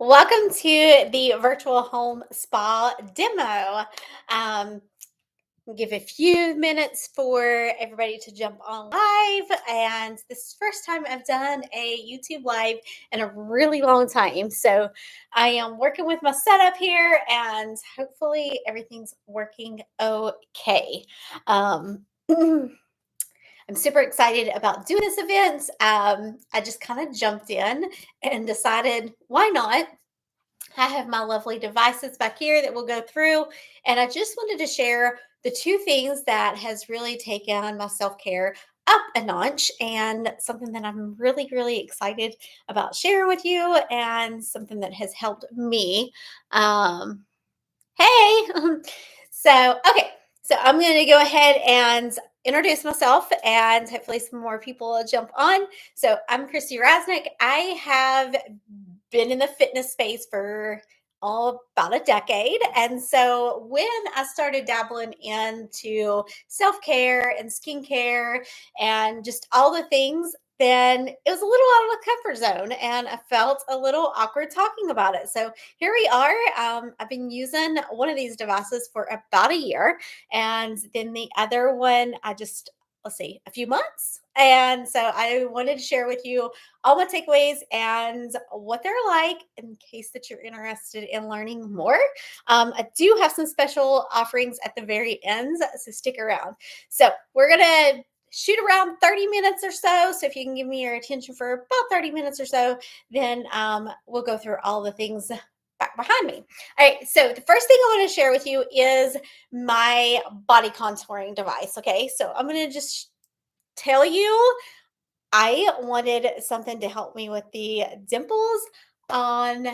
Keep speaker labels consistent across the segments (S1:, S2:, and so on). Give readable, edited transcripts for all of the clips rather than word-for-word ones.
S1: Welcome to the virtual home spa demo. Give a few minutes for everybody to jump on live. And this is the first time I've done a YouTube live in a really long time. So I am working with my setup here and hopefully everything's working okay. Um, I'm super excited about doing this event. I just kind of jumped in and decided why not. I have my lovely devices back here that we'll go through. And I just wanted to share the two things that has really taken my self-care up a notch and something that I'm really, really excited about sharing with you and something that has helped me. Um, hey, okay. So I'm going to go ahead and introduce myself and hopefully some more people will jump on. So I'm Christy Rasnick. I have been in the fitness space for about a decade. And so when I started dabbling into self-care and skincare and just all the things, then it was a little out of the comfort zone and I felt a little awkward talking about it. So here we are. I've been using one of these devices for about a year, and then the other one, let's see, a few months. And so I wanted to share with you all my takeaways and what they're like in case that you're interested in learning more. I do have some special offerings at the very end, so stick around. So we're going to shoot around 30 minutes or so. So if you can give me your attention for about 30 minutes or so, then we'll go through all the things back behind me. All right. So the first thing I want to share with you is my body contouring device. Okay. So I'm going to just tell you I wanted something to help me with the dimples on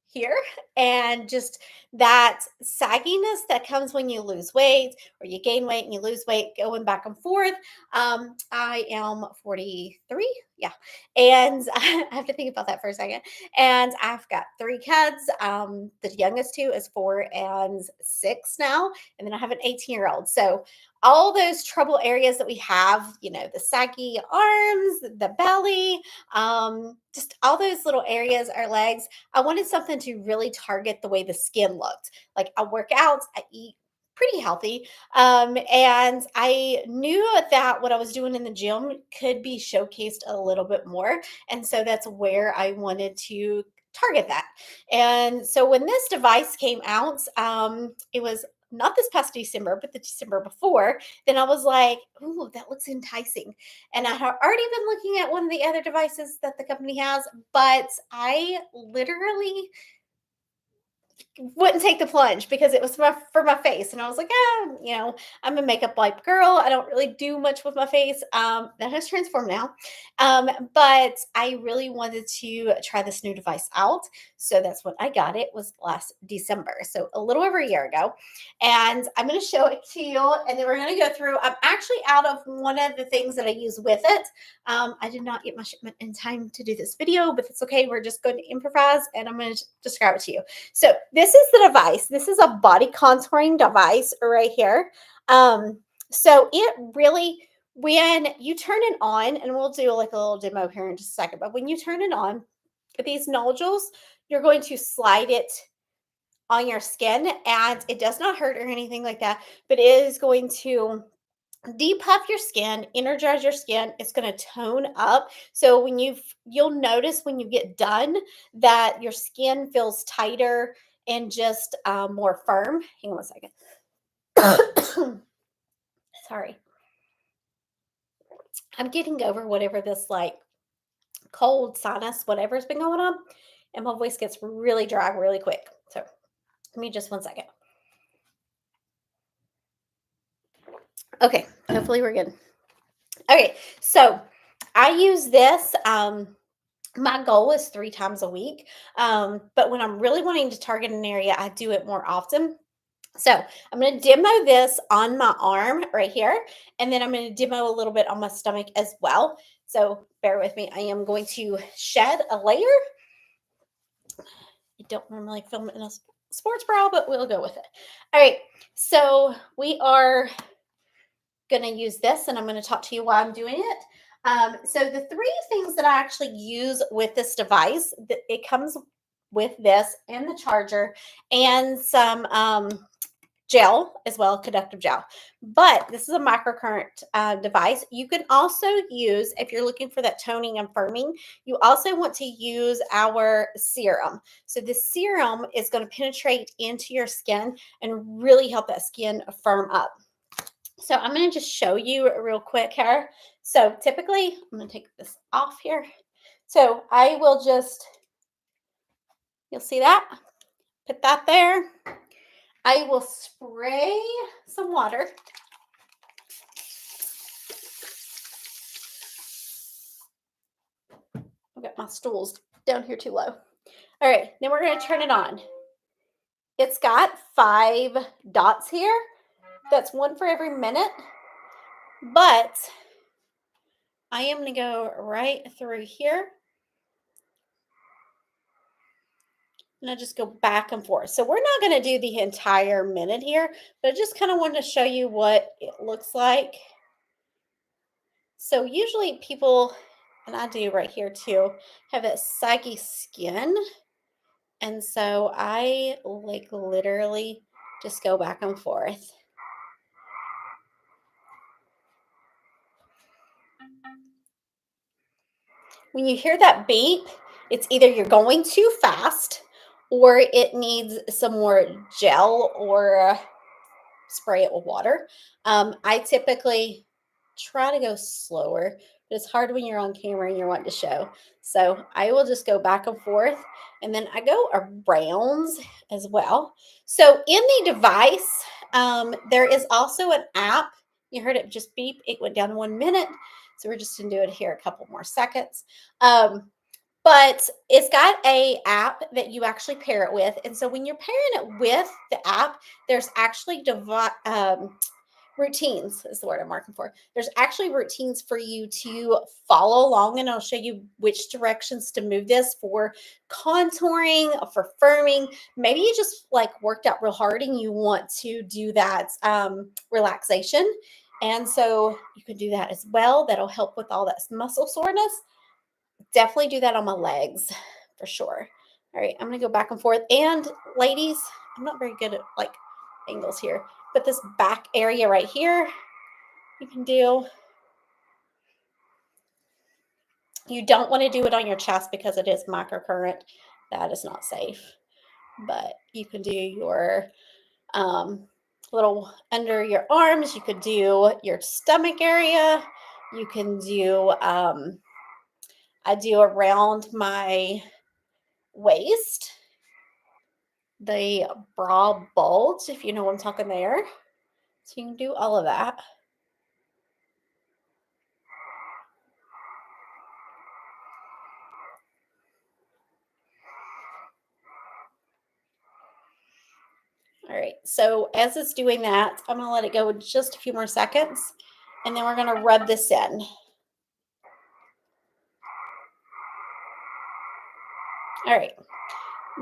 S1: here and just that sagginess that comes when you lose weight or you gain weight and you lose weight going back and forth. I am 43. Yeah. And I have to think about that for a second. And I've got three kids. The youngest two is 4 and 6 now. And then I have an 18-year-old. So all those trouble areas that we have, the saggy arms, the belly, just all those little areas, our legs. I wanted something to really target the way the skin looked. Like I work out, I eat pretty healthy. And I knew that what I was doing in the gym could be showcased a little bit more. And so that's where I wanted to target that. And so when this device came out, it was not this past December, but the December before, then I was like, ooh, that looks enticing. And I had already been looking at one of the other devices that the company has, but I literally wouldn't take the plunge because it was for my face. And I was like, I'm a makeup like girl. I don't really do much with my face. That has transformed now. But I really wanted to try this new device out. So that's when I got it, was last December. So a little over a year ago. And I'm going to show it to you. And then we're going to go through. I'm actually out of one of the things that I use with it. I did not get my shipment in time to do this video, but it's okay. We're just going to improvise and I'm going to describe it to you. So this is the device. This is a body contouring device right here. So it really, when you turn it on, and we'll do like a little demo here in just a second, but when you turn it on, these nodules, you're going to slide it on your skin and it does not hurt or anything like that, but it is going to depuff your skin, energize your skin. It's going to tone up. So when you'll notice when you get done that your skin feels tighter and just more firm. Hang on a second. Sorry. I'm getting over whatever this like cold sinus, whatever's been going on. And my voice gets really dry really quick. So give me just 1 second. Okay. Hopefully we're good. Okay. So I use this. My goal is 3 times a week. But when I'm really wanting to target an area, I do it more often. So I'm going to demo this on my arm right here. And then I'm going to demo a little bit on my stomach as well. So bear with me. I am going to shed a layer. I don't normally film in a sports bra, but we'll go with it. All right. So we are going to use this and I'm going to talk to you while I'm doing it. So the 3 things that I actually use with this device, it comes with this and the charger and some gel as well, conductive gel. But this is a microcurrent device. You can also use, if you're looking for that toning and firming, you also want to use our serum. So the serum is going to penetrate into your skin and really help that skin firm up. So I'm going to just show you real quick here. So typically, I'm going to take this off here. So I will just, you'll see that, put that there. I will spray some water. I've got my stools down here too low. All right, then we're going to turn it on. It's got 5 dots here. That's 1 for every minute. But I am going to go right through here. And I just go back and forth. So we're not going to do the entire minute here, but I just kind of wanted to show you what it looks like. So usually people, and I do right here too, have that saggy skin. And so I like literally just go back and forth. When you hear that beep, it's either you're going too fast or it needs some more gel or spray it with water. I typically try to go slower, but it's hard when you're on camera and you're wanting to show. So I will just go back and forth, and then I go around as well. So in the device, there is also an app. You heard it just beep. It went down 1 minute. So we're just going to do it here a couple more seconds. But it's got a app that you actually pair it with. And so when you're pairing it with the app, there's actually routines is the word I'm marking for. There's actually routines for you to follow along, and I'll show you which directions to move this for contouring, for firming. Maybe you just like worked out real hard and you want to do that relaxation. And so you can do that as well. That'll help with all that muscle soreness. Definitely do that on my legs for sure. All right, I'm going to go back and forth. And ladies, I'm not very good at like angles here, but this back area right here, you can do. You don't want to do it on your chest because it is microcurrent. That is not safe. But you can do your little under your arms. You could do your stomach area. You can do, I do around my waist, the bra bulge, if you know what I'm talking there. So you can do all of that. All right, so as it's doing that, I'm going to let it go just a few more seconds, and then we're going to rub this in. All right,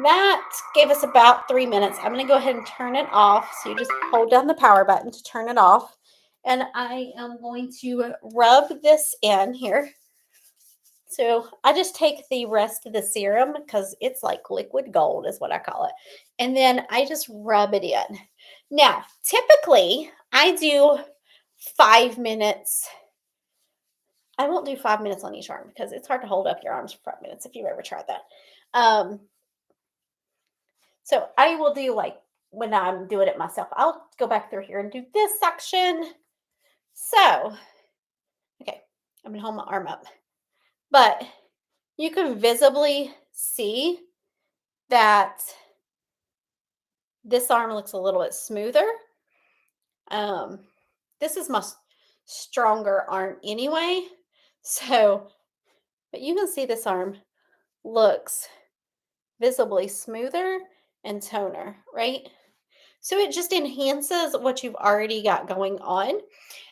S1: that gave us about 3 minutes. I'm going to go ahead and turn it off. So you just hold down the power button to turn it off. And I am going to rub this in here. So I just take the rest of the serum because it's like liquid gold is what I call it. And then I just rub it in. Now, typically I do 5 minutes. I won't do 5 minutes on each arm because it's hard to hold up your arms for 5 minutes if you've ever tried that. So I will do like when I'm doing it myself, I'll go back through here and do this section. So, okay, I'm gonna hold my arm up, but you can visibly see that this arm looks a little bit smoother. This is my stronger arm anyway. So, but you can see this arm looks visibly smoother and toner, right? So it just enhances what you've already got going on.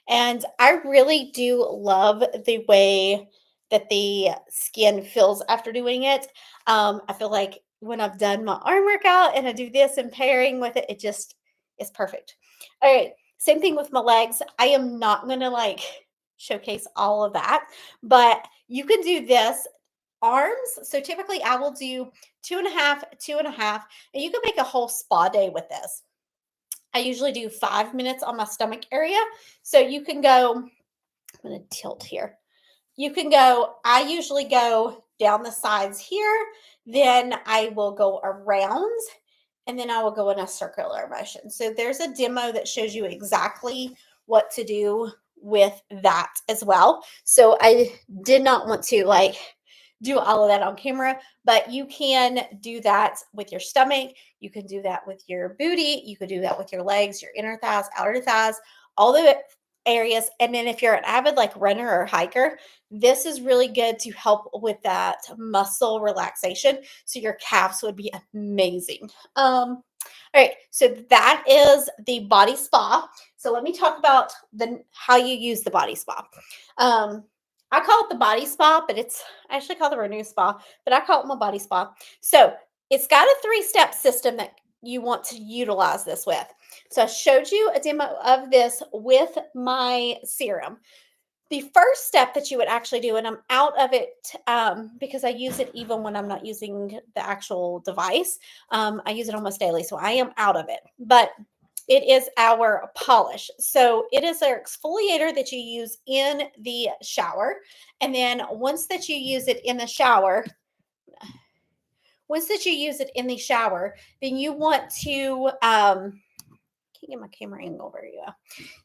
S1: And I really do love the way that the skin feels after doing it. I feel like when I've done my arm workout and I do this and pairing with it, it just is perfect. All right. Same thing with my legs. I am not going to like showcase all of that, but you can do this arms, so typically I will do 2.5, 2.5, and you can make a whole spa day with this. I usually do 5 minutes on my stomach area. So you can go, I'm going to tilt here. You can go, I usually go down the sides here, then I will go around, and then I will go in a circular motion. So there's a demo that shows you exactly what to do with that as well. So I did not want to like do all of that on camera, but you can do that with your stomach. You can do that with your booty. You could do that with your legs, your inner thighs, outer thighs, all the areas. And then if you're an avid like runner or hiker, this is really good to help with that muscle relaxation. So your calves would be amazing. All right, so that is the body spa. So let me talk about the how you use the body spa. Um, I call it the body spa, but it's I actually call it the Renu Spa, but I call it my body spa. So it's got a 3-step system that you want to utilize this with. So I showed you a demo of this with my serum. The first step that you would actually do, and I'm out of it because I use it even when I'm not using the actual device. I use it almost daily, so I am out of it. But it is our polish. So it is our exfoliator that you use in the shower. And then once that you use it in the shower, then you want to can't get my camera angle very well.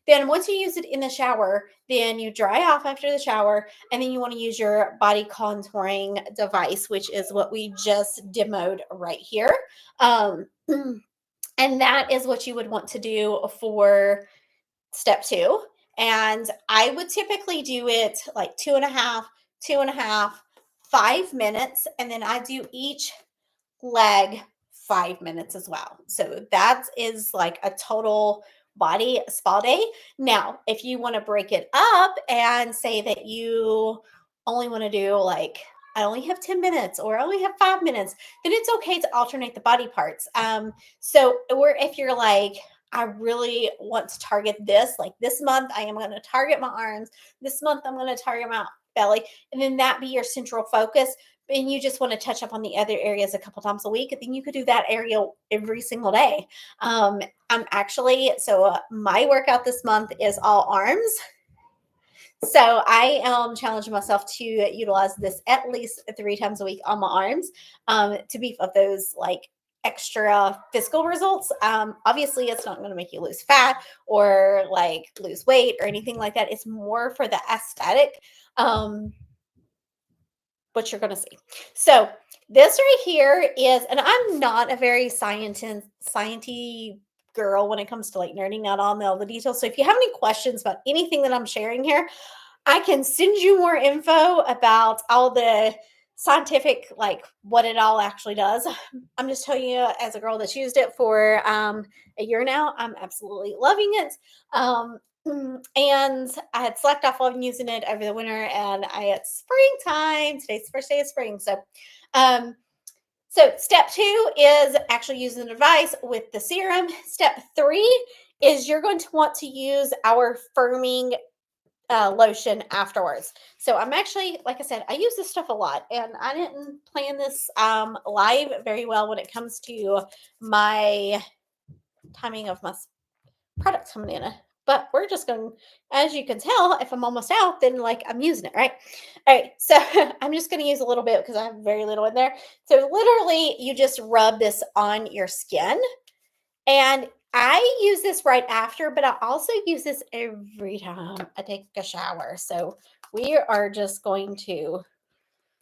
S1: Then once you use it in the shower, then you dry off after the shower, and then you want to use your body contouring device, which is what we just demoed right here. And that is what you would want to do for step 2. And I would typically do it like 2.5, 2.5, 5 minutes, and then I do each leg 5 minutes as well. So that is like a total body spa day. Now, if you want to break it up and say that you only want to do like, I only have 10 minutes or I only have 5 minutes, then it's okay to alternate the body parts. Or if you're like, I really want to target this, like this month, I am going to target my arms. This month, I'm going to target my belly. And then that be your central focus, and you just want to touch up on the other areas a couple times a week, then you could do that area every single day. My workout this month is all arms. So I am challenging myself to utilize this at least 3 times a week on my arms to beef up those like extra physical results. Obviously, it's not going to make you lose fat or like lose weight or anything like that. It's more for the aesthetic. What you're going to see. So this right here is, and I'm not a very sciencey girl when it comes to like nerding out on all the details. So if you have any questions about anything that I'm sharing here, I can send you more info about all the scientific, like what it all actually does. I'm just telling you as a girl that's used it for a year now, I'm absolutely loving it. And I had slacked off on using it over the winter, and it's springtime. Today's the first day of spring. So step 2 is actually using the device with the serum. Step 3 is you're going to want to use our firming lotion afterwards. So I'm actually, like I said, I use this stuff a lot, and I didn't plan this live very well when it comes to my timing of my products coming in. But we're just going, as you can tell, if I'm almost out, then like I'm using it, right? All right, so I'm just going to use a little bit because I have very little in there. So literally, you just rub this on your skin. And I use this right after, but I also use this every time I take a shower. So we are just going to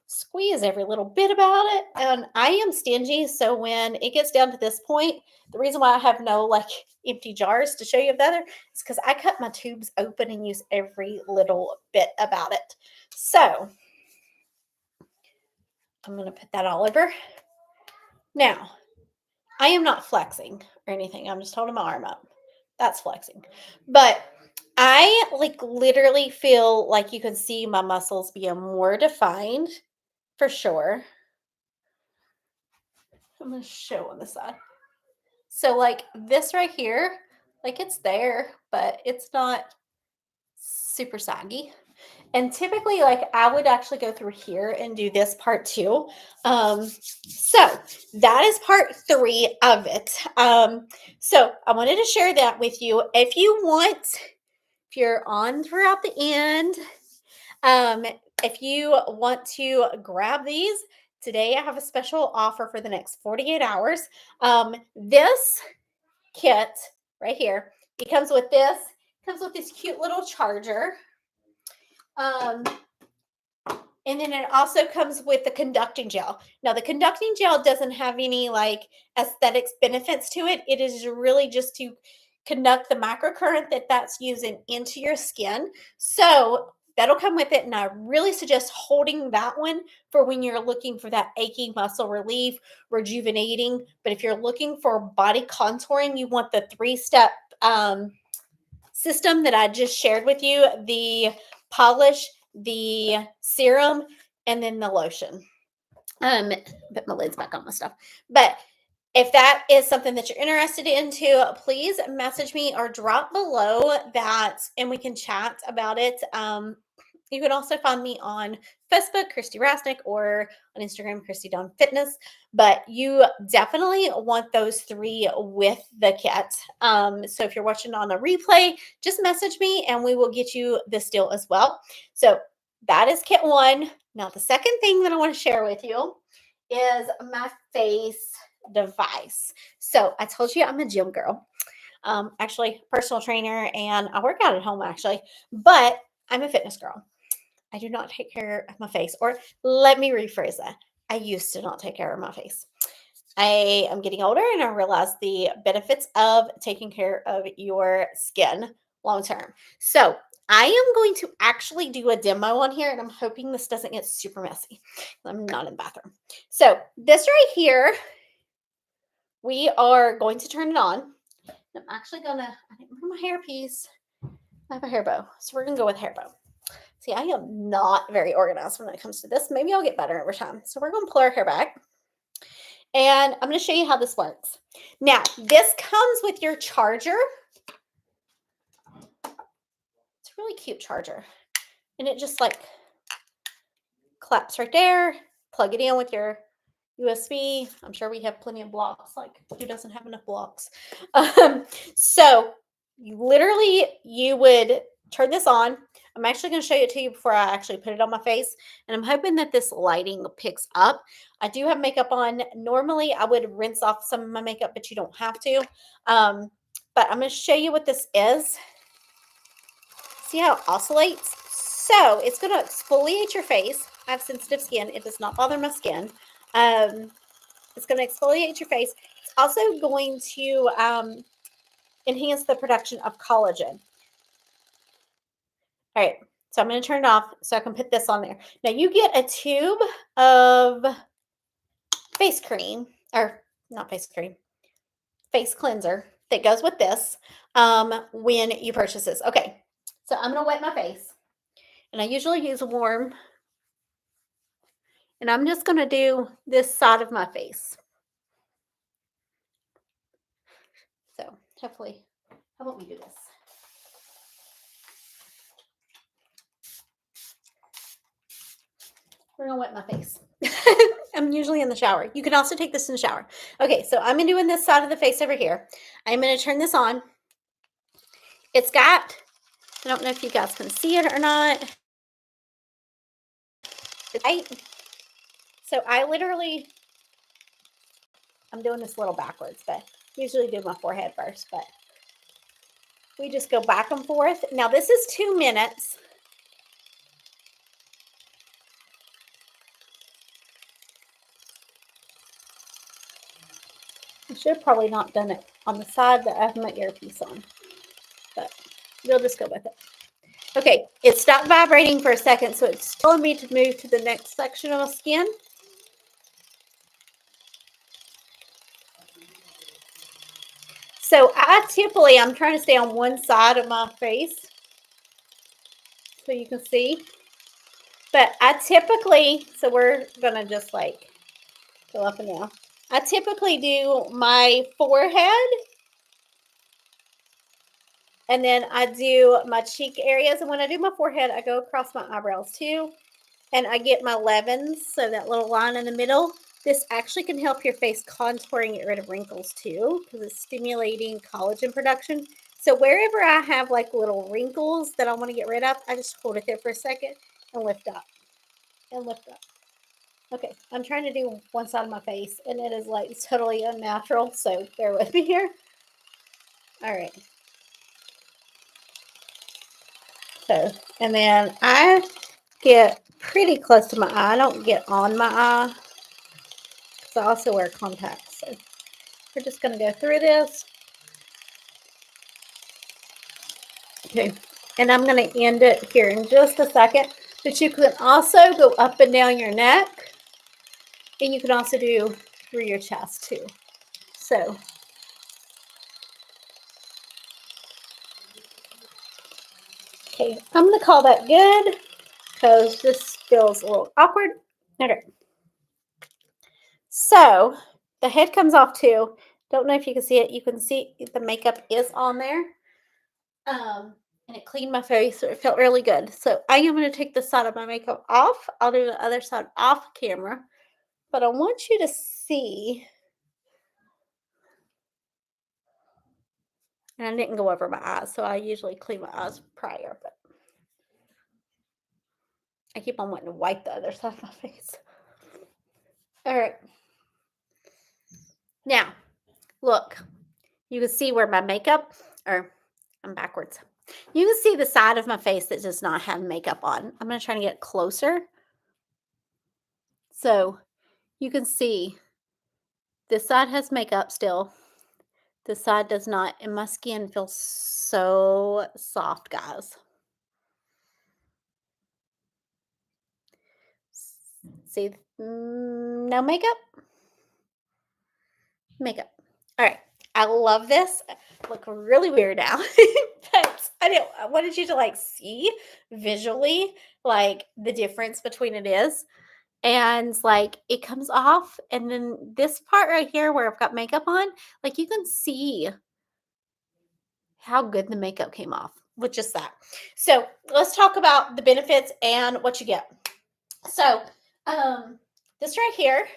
S1: squeeze every little bit about it. And I am stingy, so when it gets down to this point, the reason why I have no like empty jars to show you of the other is because I cut my tubes open and use every little bit about it. So I'm going to put that all over. Now, I am not flexing or anything. I'm just holding my arm up. That's flexing. But I like literally feel like you can see my muscles being more defined for sure. I'm going to show on the side. So like this right here, like it's there, but it's not super saggy. And typically, like, I would actually go through here and do this part too. So that is part 3 of it. So I wanted to share that with you. If you want, if you're on throughout the end, um, if you want to grab these, today I have a special offer for the next 48 hours. This kit right here, it comes with this, comes with this cute little charger. Um, and then it also comes with the conducting gel. Now, the conducting gel doesn't have any like aesthetics benefits to it. It is really just to conduct the microcurrent that's using into your skin. So that'll come with it. And I really suggest holding that one for when you're looking for that aching muscle relief, rejuvenating. But if you're looking for body contouring, you want the 3-step system that I just shared with you, the polish, the serum, and then the lotion. Put my lids back on my stuff. But if that is something that you're interested into, please message me or drop below that and we can chat about it. You can also find me on Facebook, Christy Rasnick, or on Instagram, Christy Dawn Fitness. But you definitely want those 3 with the kit. So if you're watching on a replay, just message me and we will get you this deal as well. So that is kit 1. Now, the second thing that I want to share with you is my face device. So I told you I'm a gym girl. Actually, personal trainer, and I work out at home actually, but I'm a fitness girl. I do not take care of my face, or let me rephrase that. I used to not take care of my face. I am getting older and I realize the benefits of taking care of your skin long term. So I am going to actually do a demo on here, and I'm hoping this doesn't get super messy. I'm not in the bathroom. So this right here, we are going to turn it on. I'm actually gonna, I didn't bring my hairpiece. I have a hair bow, so we're gonna go with hair bow. See, I am not very organized when it comes to this. Maybe I'll get better over time. So we're going to pull our hair back. And I'm going to show you how this works. Now, this comes with your charger. It's a really cute charger. And it just like claps right there. Plug it in with your USB. I'm sure we have plenty of blocks. Like, who doesn't have enough blocks? So you would turn this on. I'm actually going to show it to you before I actually put it on my face. And I'm hoping that this lighting picks up. I do have makeup on. Normally, I would rinse off some of my makeup, but you don't have to. But I'm going to show you what this is. See how it oscillates? So it's going to exfoliate your face. I have sensitive skin. It does not bother my skin. It's going to exfoliate your face. It's also going to enhance the production of collagen. All right, so I'm going to turn it off so I can put this on there. Now you get a tube of face cream, or not face cream, face cleanser that goes with this when you purchase this. Okay, so I'm going to wet my face. And I usually use warm. And I'm just going to do this side of my face. So hopefully, how about we do this? We're going to wet my face. I'm usually in the shower. You can also take this in the shower. Okay, so I'm doing this side of the face over here. I'm going to turn this on. It's got, I don't know if you guys can see it or not. So I literally, I'm doing this a little backwards, but usually do my forehead first, but we just go back and forth. Now this is 2 minutes. I should have probably not done it on the side that I have my earpiece on, but we'll just go with it. Okay, it stopped vibrating for a second, so it's telling me to move to the next section of my skin. So I'm trying to stay on one side of my face so you can see. But I typically, so we're going to just like go up and down. I typically do my forehead And then I do my cheek areas. And when I do my forehead, I go across my eyebrows too. And I get my 11s, so that little line in the middle. This actually can help your face contour and get rid of wrinkles too, because it's stimulating collagen production. So wherever I have like little wrinkles that I want to get rid of, I just hold it there for a second and lift up and lift up. Okay, I'm trying to do one side of my face, and it is like totally unnatural, so bear with me here. All right. So, and then I get pretty close to my eye. I don't get on my eye because I also wear contacts. So we're just going to go through this. Okay, and I'm going to end it here in just a second. But you can also go up and down your neck, and you can also do through your chest too. So, okay, I'm going to call that good because this feels a little awkward. Okay. So the head comes off too. Don't know if you can see it. You can see the makeup is on there. And it cleaned my face, so it felt really good. So I am going to take this side of my makeup off. I'll do the other side off camera. But I want you to see. And I didn't go over my eyes, so I usually clean my eyes prior, but I keep on wanting to wipe the other side of my face. All right. Now, look, you can see where my makeup, or I'm backwards. You can see the side of my face that does not have makeup on. I'm going to try to get closer. So you can see this side has makeup still. This side does not. And my skin feels so soft, guys. See, no makeup? Makeup. All right. I love this. I look really weird now. But I wanted you to like see visually like the difference between it is. And like it comes off, and then this part right here where I've got makeup on, like you can see how good the makeup came off with just that. So let's talk about the benefits and what you get. So this right here,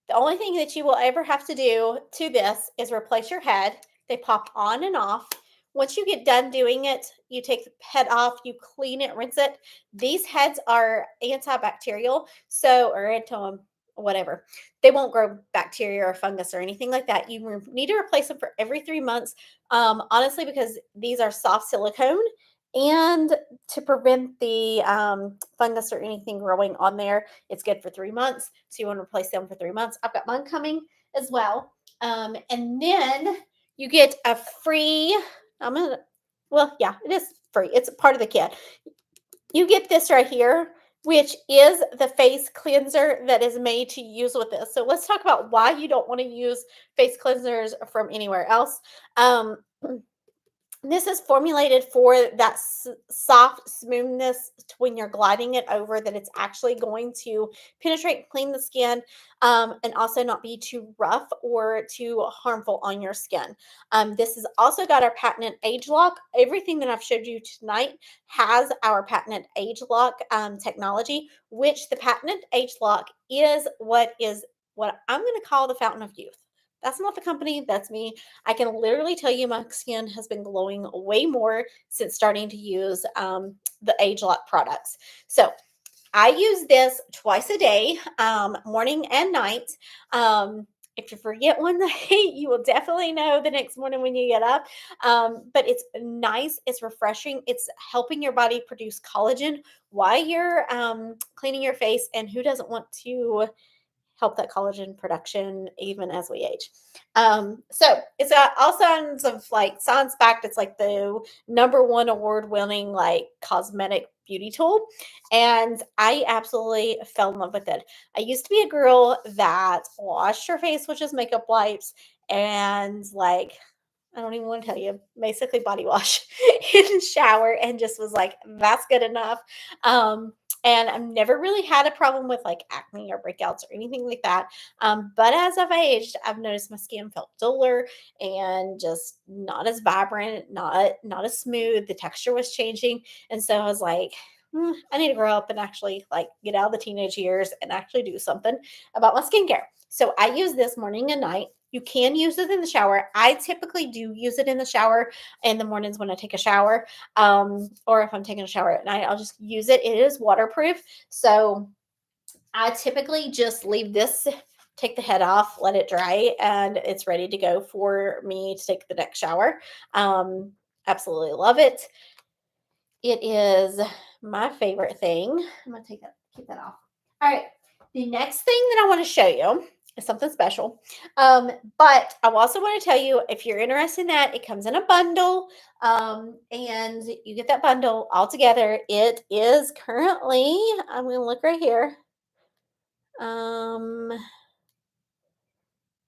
S1: the only thing that you will ever have to do to this is replace your head. They pop on and off. Once you get done doing it, you take the head off, you clean it, rinse it. These heads are antibacterial, so, or whatever. They won't grow bacteria or fungus or anything like that. You need to replace them for every 3 months, honestly, because these are soft silicone. And to prevent the fungus or anything growing on there, it's good for 3 months. So you want to replace them for 3 months. I've got mine coming as well. And then you get a free, yeah, it is free. It's a part of the kit. You get this right here, which is the face cleanser that is made to use with this. So let's talk about why you don't want to use face cleansers from anywhere else. This is formulated for that soft smoothness when you're gliding it over, that it's actually going to penetrate and clean the skin, and also not be too rough or too harmful on your skin. This has also got our patented Ageloc. Everything that I've showed you tonight has our patented Ageloc technology, which the patented Ageloc is what I'm going to call the fountain of youth. That's not the company, that's me. I can literally tell you my skin has been glowing way more since starting to use the Ageloc products. So I use this twice a day, morning and night. If you forget one night, you will definitely know the next morning when you get up. But it's nice, it's refreshing, it's helping your body produce collagen while you're cleaning your face. And who doesn't want to help that collagen production even as we age? So it's got all kinds of like science backed. It's like the #1 award winning like cosmetic beauty tool. And I absolutely fell in love with it. I used to be a girl that washed her face with just makeup wipes and like, I don't even want to tell you, basically body wash in the shower, and just was like, that's good enough. And I've never really had a problem with like acne or breakouts or anything like that. But as I've aged, I've noticed my skin felt duller and just not as vibrant, not as smooth. The texture was changing, and so I was like, I need to grow up and actually like get out of the teenage years and actually do something about my skincare. So I use this morning and night. You can use it in the shower. I typically do use it in the shower in the mornings when I take a shower. Or if I'm taking a shower at night, I'll just use it. It is waterproof. So I typically just leave this, take the head off, let it dry, and it's ready to go for me to take the next shower. Absolutely love it. It is my favorite thing. I'm gonna keep that off. All right. The next thing that I want to show you is something special. But I also want to tell you if you're interested in that, it comes in a bundle. And you get that bundle all together. It is currently, I'm gonna look right here. Um,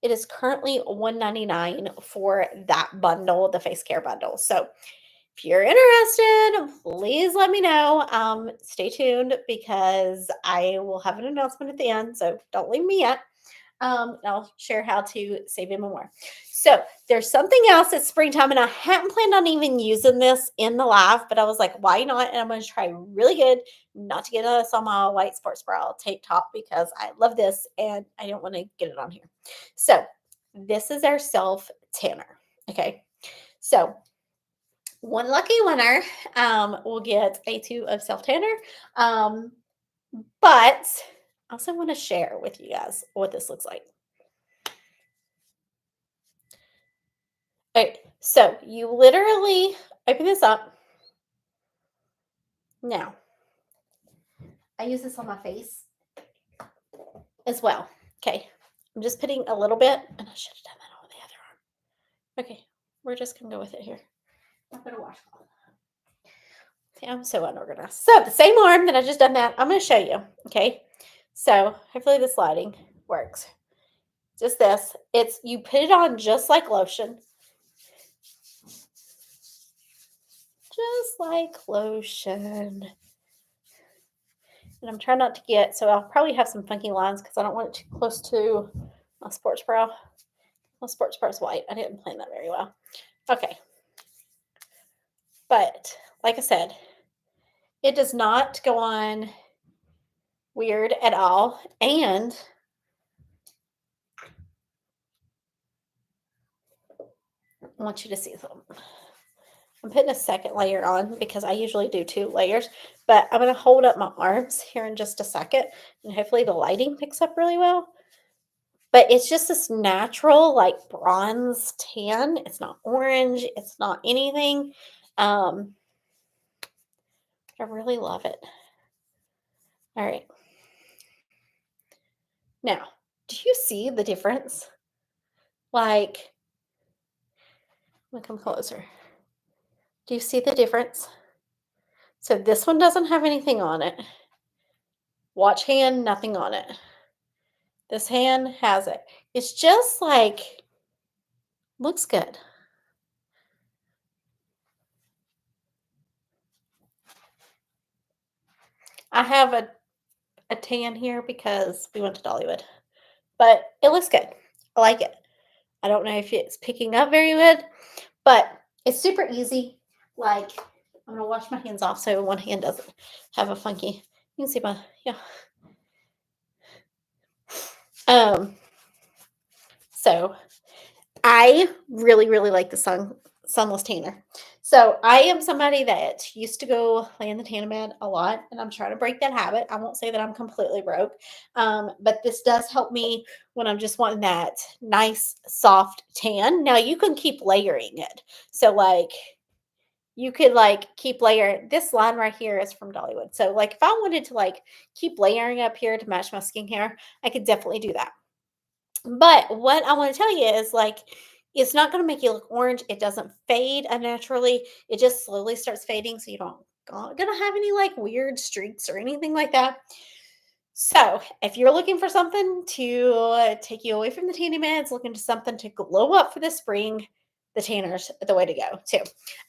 S1: it is currently $199 for that bundle, the face care bundle. So if you're interested, please let me know. Stay tuned because I will have an announcement at the end. So don't leave me yet. I'll share how to save even more. So there's something else. It's springtime, and I hadn't planned on even using this in the live, but I was like, why not? And I'm going to try really good not to get us on my white sports bra tank top because I love this and I don't want to get it on here. So this is our self tanner. Okay. So one lucky winner will get a tube of self tanner. But I also want to share with you guys what this looks like. Okay, so you literally open this up. Now, I use this on my face as well. Okay, I'm just putting a little bit, and I should have done that on the other arm. Okay, we're just gonna go with it here. I'm gonna washcloth. See, I'm so unorganized. So the same arm that I just done that, I'm gonna show you. Okay, so hopefully this lighting works. Just this. It's you put it on just like lotion. Just like lotion. And I'm trying not to get, so I'll probably have some funky lines because I don't want it too close to my sports bra. My sports bra is white. I didn't plan that very well. Okay. But like I said, it does not go on weird at all. And I want you to see them. I'm putting a second layer on because I usually do 2 layers, but I'm going to hold up my arms here in just a second and hopefully the lighting picks up really well. But it's just this natural, like bronze tan. It's not orange. It's not anything. I really love it. All right. Now, do you see the difference? Like, let me come closer. Do you see the difference? So this one doesn't have anything on it. Watch hand, nothing on it. This hand has it. It's just like, looks good. I have a tan here because we went to Dollywood, but it looks good. I like it. I don't know if it's picking up very good, but it's super easy. Like, I'm going to wash my hands off so one hand doesn't have a funky. You can see my, yeah. So I really, really like the sunless tanner. So I am somebody that used to go lay in the tanning bed a lot, and I'm trying to break that habit. I won't say that I'm completely broke, but this does help me when I'm just wanting that nice, soft tan. Now you can keep layering it. So like you could like keep layering. This line right here is from Dollywood. So like if I wanted to like keep layering up here to match my skincare, I could definitely do that. But what I want to tell you is like, it's not going to make you look orange. It doesn't fade unnaturally. It just slowly starts fading. So you don't going to have any like weird streaks or anything like that. So if you're looking for something to take you away from the tanning meds, looking for something to glow up for the spring, the tanner's the way to go too.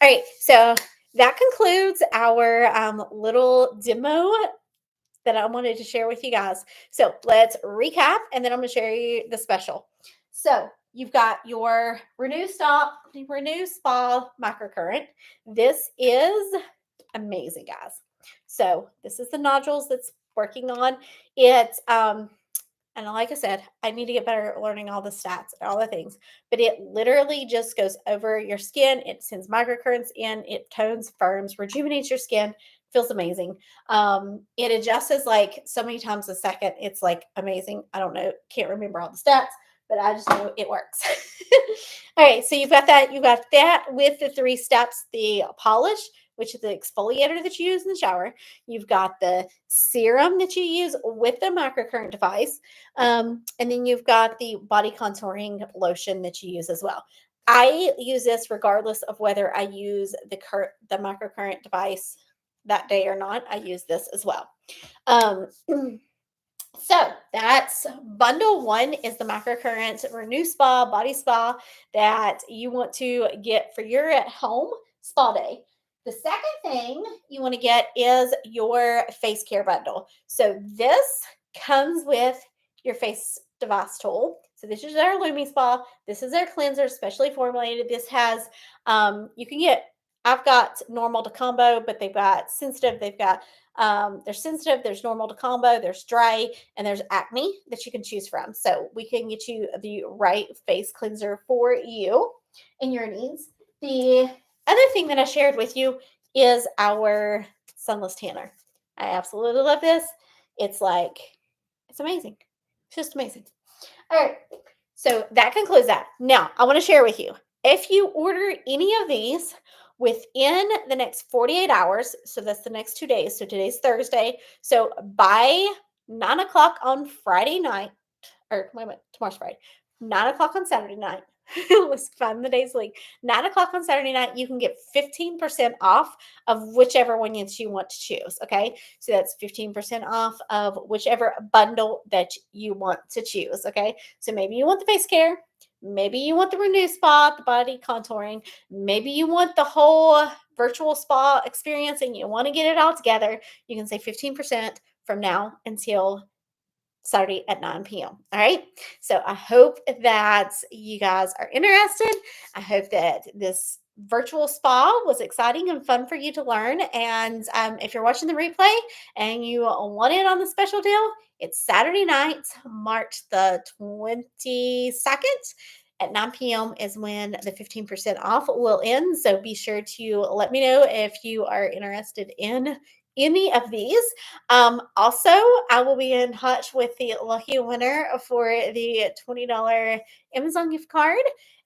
S1: All right. So that concludes our little demo that I wanted to share with you guys. So let's recap, and then I'm going to share you the special. So you've got your Renew Spa microcurrent. This is amazing, guys. So this is the nodules that's working on it. And like I said, I need to get better at learning all the stats and all the things. But it literally just goes over your skin. It sends microcurrents in. It tones, firms, rejuvenates your skin. Feels amazing. It adjusts like so many times a second. It's like amazing. I don't know, can't remember all the stats, but I just know it works. All right, so you've got that. You've got that with the 3 steps: the polish, which is the exfoliator that you use in the shower. You've got the serum that you use with the microcurrent device. And then you've got the body contouring lotion that you use as well. I use this regardless of whether I use the microcurrent device that day or not. I use this as well. Um, So that's bundle 1 is the microcurrent Renew Spa body spa that you want to get for your at home spa day. The second thing you want to get is your face care bundle. So this comes with your face device tool. So this is our Lumi Spa. This is our cleanser, specially formulated. This has you can get. I've got normal to combo, but they've got sensitive. They've got there's sensitive, there's normal to combo, there's dry, and there's acne that you can choose from. So we can get you the right face cleanser for you and your needs. The other thing that I shared with you is our sunless tanner. I absolutely love this. It's amazing. It's just amazing. All right. So that concludes that. Now, I want to share with you, if you order any of these within the next 48 hours, so that's the next 2 days. So today's Thursday. So by 9 o'clock on Friday night, or wait a minute, tomorrow's Friday, 9 o'clock on Saturday night. Let's find the days week. 9 o'clock on Saturday night, you can get 15% off of whichever one you want to choose. Okay. So that's 15% off of whichever bundle that you want to choose. Okay. So maybe you want the face care. Maybe you want the Renew Spa, the body contouring. Maybe you want the whole virtual spa experience and you want to get it all together. You can save 15% from now until Saturday at 9 p.m. All right. So I hope that you guys are interested. I hope that this virtual spa was exciting and fun for you to learn. And if you're watching the replay and you want it on the special deal, it's Saturday night, March the 22nd at 9 p.m. is when the 15% off will end. So be sure to let me know if you are interested in any of these. Also, I will be in touch with the lucky winner for the $20 Amazon gift card.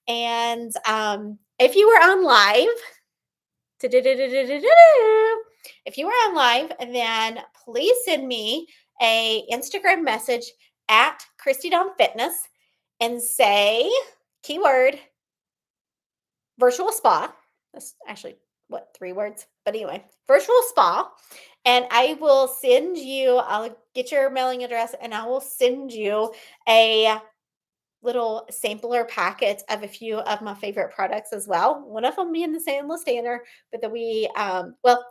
S1: And if you were on live, if you were on live, then please send me a Instagram message at Christy Dawn Fitness and say keyword virtual spa. That's actually 3 words, but anyway, virtual spa. And I'll get your mailing address and I will send you a little sampler packet of a few of my favorite products as well. One of them being the Sunless Tanner, but I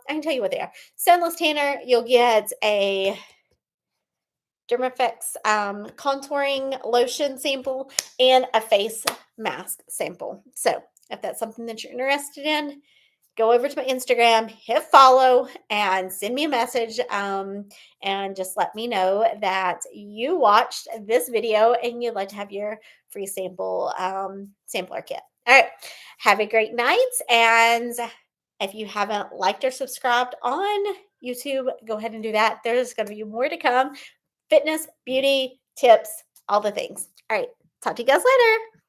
S1: can tell you what they are. Sunless Tanner, you'll get a Dermafix contouring lotion sample and a face mask sample. So if that's something that you're interested in, go over to my Instagram, hit follow, and send me a message. And just let me know that you watched this video and you'd like to have your free sampler kit. All right. Have a great night. And if you haven't liked or subscribed on YouTube, go ahead and do that. There's going to be more to come. Fitness, beauty, tips, all the things. All right. Talk to you guys later.